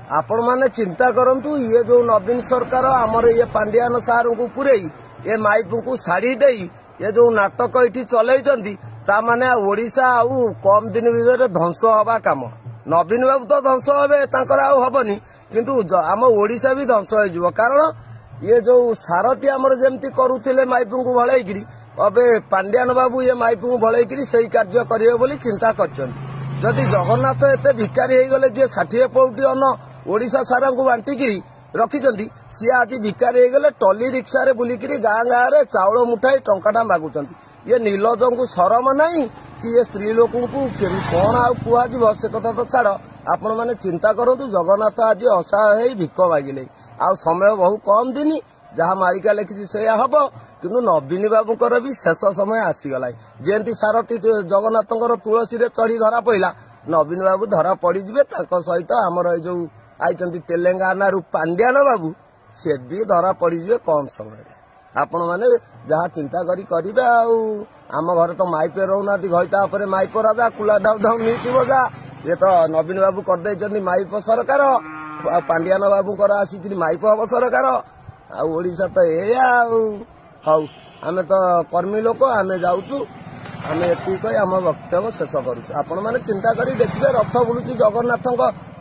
आपण माने चिंता करंतु ये जो नवीन सरकार आमर ये पांडियान सार को पुरई ये माइप को साड़ी दे ये जो नाटक ये चलई ताने ओडिशा आउ कम दिन भीतर ध्वंस हवा काम नवीन बाबू तो ध्वंस हे हबनी किंतु आम ओडिशा भी ध्वंस हो कारण ये जो सारथी आमर जमती करुले माइप को भलैकि अबे पांडियान बाबू ये माइप को भलैकि से कार्य करेंगे बोली चिंता करदी जगन्नाथ एत भिकारी होगले जी 60 पौटी अन्न ओडिशा सारा को बांटिकी रखिंट सी आज भिकारी होगले टली रिक्सा रे बुलिकी गाँ गाँव में चाउल मुठाई टंकाटा मागुंट ये नीलज को शरम नहीं कि ये स्त्री लोक कौन आुआ से कथा तो छाड़ आपण मैंने चिंता करूँ जगन्नाथ आज असहाय भिक मागिले आ समय बहु कम दिन जहाँ मालिका लिखी से हम किंतु नवीन बाबूर भी शेष समय आसीगला जयंती सारथी जगन्नाथ तुलसी चढ़ी धरा पड़ा नवीन बाबू धरा पड़े सहित आमर जो आई तेलेंगाना रु पांडियान बाबू से भी धरा पड़े कम समय आपण मैंने जहाँ चिंता करेंगे आम घर तो माइपे रोना घईता माइप राजा कुला डाउ डाउ नीति जा ये तो नवीन बाबू करदे माइप सरकार पांडियान बाबू आसिक माइप हम सरकार आशा तो ये हाउ आम तो कर्मी लोक आम जाऊँ आम एति आम वक्तव्य शेष करूँ आपण मैंने चिंता कर देखिए रथ बुलूची जगन्नाथ